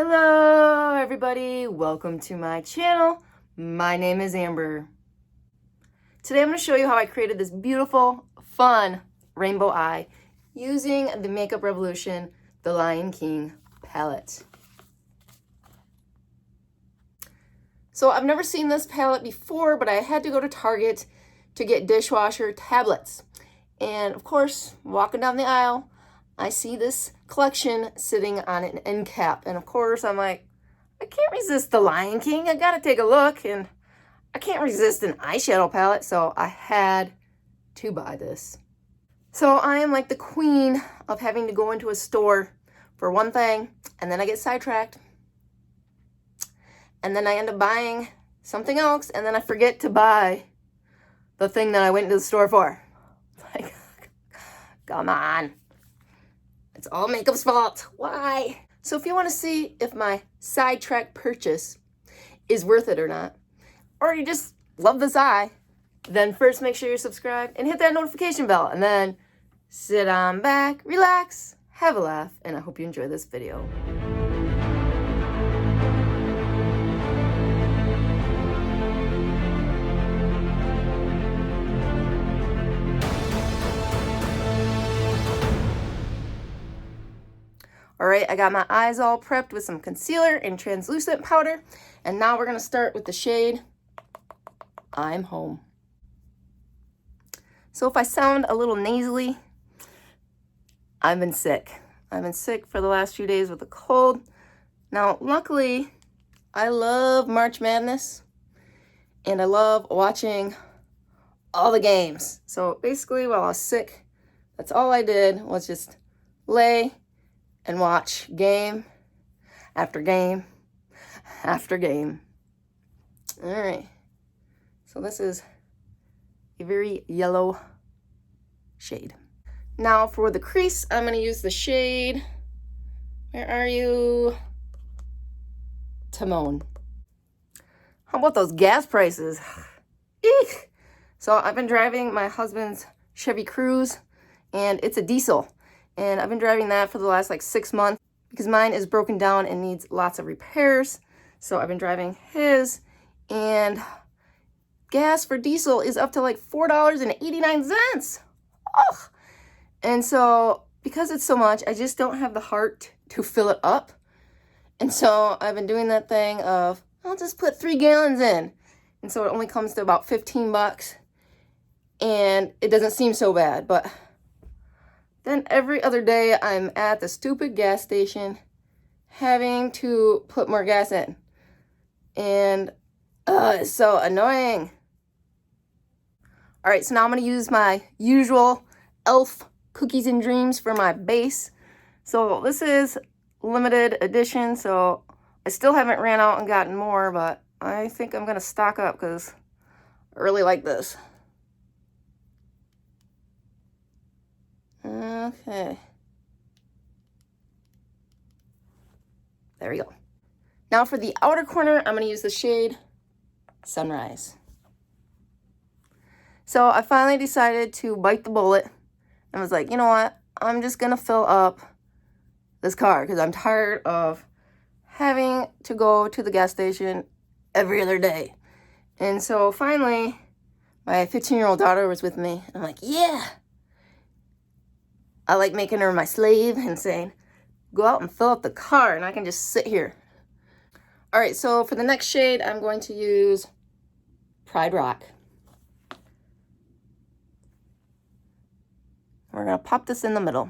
Hello everybody, welcome to my channel. My name is Amber. Today I'm going to show you how I created this beautiful, fun rainbow eye using the Makeup Revolution The Lion King palette. So I've never seen this palette before, but I had to go to Target to get dishwasher tablets. And of course, walking down the aisle, I see this collection sitting on an end cap. And of course, I'm like, I can't resist The Lion King. I gotta take a look. And I can't resist an eyeshadow palette. So I had to buy this. So I am like the queen of having to go into a store for one thing. And then I get sidetracked. And then I end up buying something else. And then I forget to buy the thing that I went into the store for. Like, come on. It's all makeup's fault. Why? So if you want to see if my sidetrack purchase is worth it or not, or you just love this eye, then first make sure you're subscribed and hit that notification bell, and then sit on back, relax, have a laugh, and I hope you enjoy this video. All right, I got my eyes all prepped with some concealer and translucent powder. And now we're gonna start with the shade I'm Home. So if I sound a little nasally, I've been sick. I've been sick for the last few days with a cold. Now, luckily, I love March Madness and I love watching all the games. So basically, while I was sick, that's all I did was just lay and watch game after game after game. All right. So this is a very yellow shade. Now for the crease, I'm going to use the shade, where are you? Timon. How about those gas prices? Eek. So I've been driving my husband's Chevy Cruze, and it's a diesel. And I've been driving that for the last like 6 months because mine is broken down and needs lots of repairs. So I've been driving his, and gas for diesel is up to like $4.89. Oh. And so because it's so much, I just don't have the heart to fill it up. And so I've been doing that thing of, I'll just put 3 gallons in. And so it only comes to about 15 bucks. And it doesn't seem so bad, but then every other day I'm at the stupid gas station having to put more gas in. And it's so annoying. All right, so now I'm going to use my usual e.l.f. Cookies and Dreams for my base. So this is limited edition, so I still haven't ran out and gotten more, but I think I'm going to stock up because I really like this. Okay. There we go. Now for the outer corner, I'm going to use the shade Sunrise. So I finally decided to bite the bullet and was like, you know what? I'm just going to fill up this car because I'm tired of having to go to the gas station every other day. And so finally, my 15-year-old daughter was with me. I'm like, yeah. I like making her my slave and saying, go out and fill up the car and I can just sit here. All right, so for the next shade, I'm going to use Pride Rock. We're gonna pop this in the middle.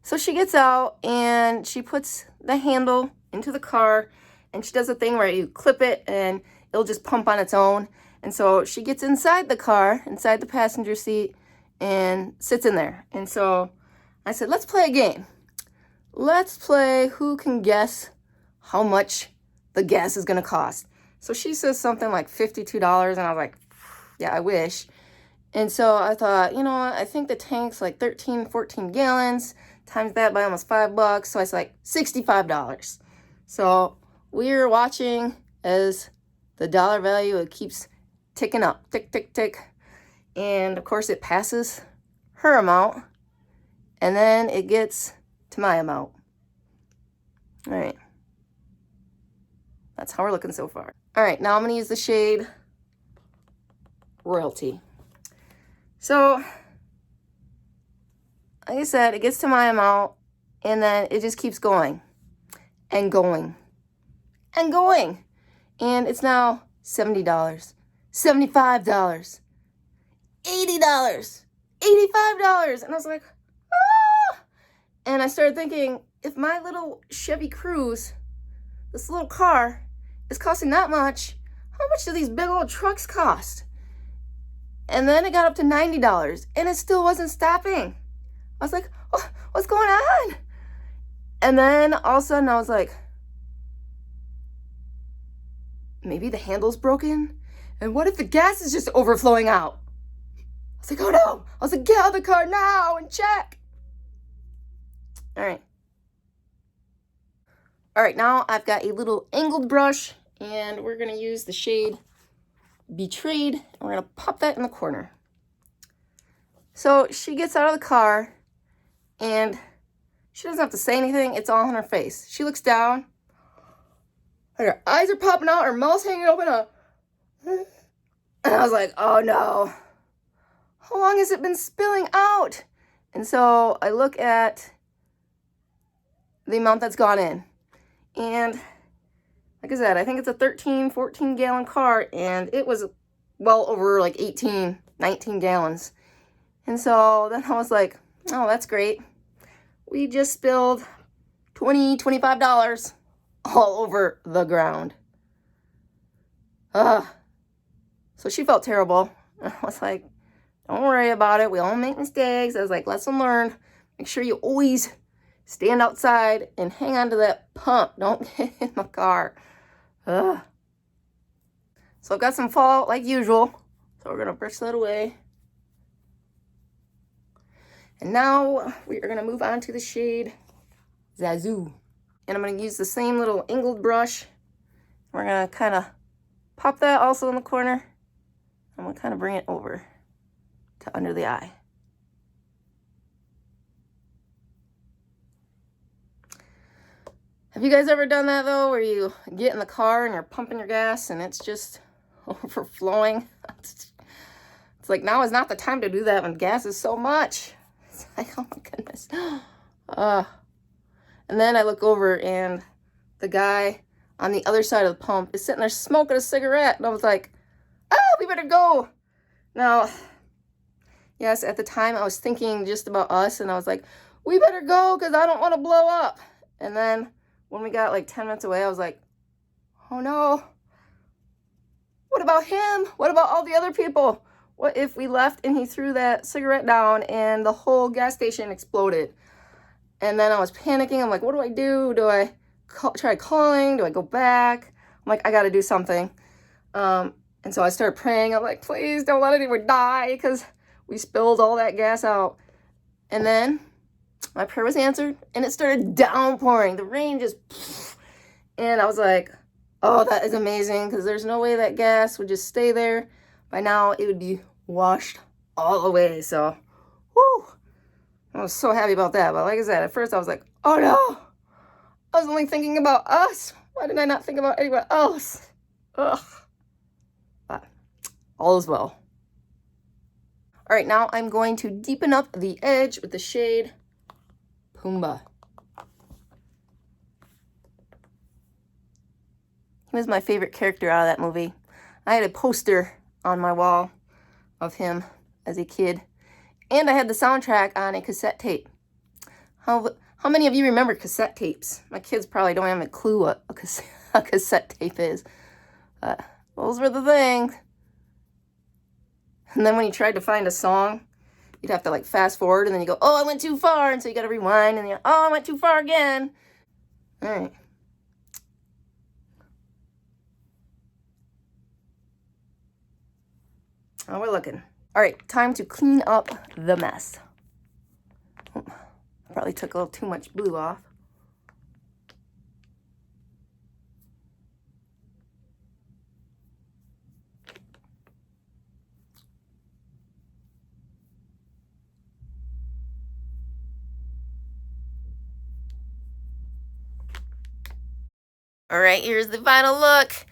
So she gets out and she puts the handle into the car and she does a thing where you clip it and it'll just pump on its own. And so she gets inside the car, inside the passenger seat, and sits in there. And so I said, let's play a game. Let's play who can guess how much the gas is going to cost. So she says something like $52, and I was like, yeah, I wish. And so I thought, you know what, I think the tank's like 13, 14 gallons, times that by almost $5. So I was like, $65. So we're watching as the dollar value, it keeps ticking up, tick, tick, tick. And of course it passes her amount, and then it gets to my amount. All right. that's how we're looking so far. All right, now I'm going to use the shade Royalty. So, like I said, it gets to my amount, and then it just keeps going and going and going. And it's now $70, $75, $80, $85. And I was like, ah! And I started thinking, if my little Chevy Cruze, this little car, is costing that much, how much do these big old trucks cost? And then it got up to $90, and it still wasn't stopping. I was like, oh, what's going on? And then all of a sudden I was like, maybe the handle's broken? And what if the gas is just overflowing out? I was like, oh no. I was like, get out of the car now and check. All right. All right, now I've got a little angled brush, and we're going to use the shade Betrayed, and we're going to pop that in the corner. So she gets out of the car, and she doesn't have to say anything. It's all on her face. She looks down, and her eyes are popping out, her mouth's hanging open. And I was like, oh no. How long has it been spilling out? And so I look at the amount that's gone in. And like I said, I think it's a 13, 14 gallon car, and it was well over like 18, 19 gallons. And so then I was like, oh, that's great. We just spilled $20, $25 all over the ground. So she felt terrible. I was like, don't worry about it. We all make mistakes. I was like, lesson learned. Make sure you always stand outside and hang on to that pump. Don't get in the car. So I've got some fallout like usual. So we're going to brush that away. And now we are going to move on to the shade Zazu. And I'm going to use the same little angled brush. We're going to kind of pop that also in the corner. I'm going to kind of bring it over to under the eye. Have you guys ever done that though, where you get in the car and you're pumping your gas and it's just overflowing? It's like, now is not the time to do that when gas is so much. It's like, oh my goodness. And then I look over and the guy on the other side of the pump is sitting there smoking a cigarette. And I was like, oh, we better go. Now, yes, at the time I was thinking just about us, and I was like, we better go because I don't want to blow up. And then when we got like 10 minutes away, I was like, oh no, what about him? What about all the other people? What if we left and he threw that cigarette down and the whole gas station exploded? And then I was panicking. I'm like, what do I do? Do I try calling? Do I go back? I'm like, I got to do something. And so I started praying. I'm like, please don't let anyone die because we spilled all that gas out. And then my prayer was answered, and it started downpouring. The rain just, and I was like, oh, that is amazing, because there's no way that gas would just stay there. By now, it would be washed all away. So, whoo, I was so happy about that. But like I said, at first I was like, oh no, I was only thinking about us. Why did I not think about anyone else? Ugh. But all is well. All right, now I'm going to deepen up the edge with the shade Pumbaa. He was my favorite character out of that movie. I had a poster on my wall of him as a kid, and I had the soundtrack on a cassette tape. How many of you remember cassette tapes? My kids probably don't have a clue what a cassette tape is. Those were the things. And then when you tried to find a song, you'd have to like fast forward, and then you go, oh, I went too far. And so you got to rewind, and you're, oh, I went too far again. All right. How we're looking. All right, time to clean up the mess. Oh, probably took a little too much blue off. All right, here's the final look.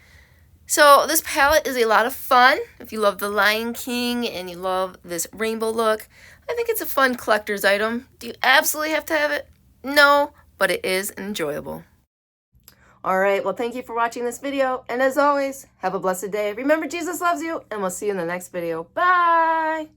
So this palette is a lot of fun. If you love The Lion King and you love this rainbow look, I think it's a fun collector's item. Do you absolutely have to have it? No, but it is enjoyable. All right, well, thank you for watching this video. And as always, have a blessed day. Remember, Jesus loves you, and we'll see you in the next video. Bye.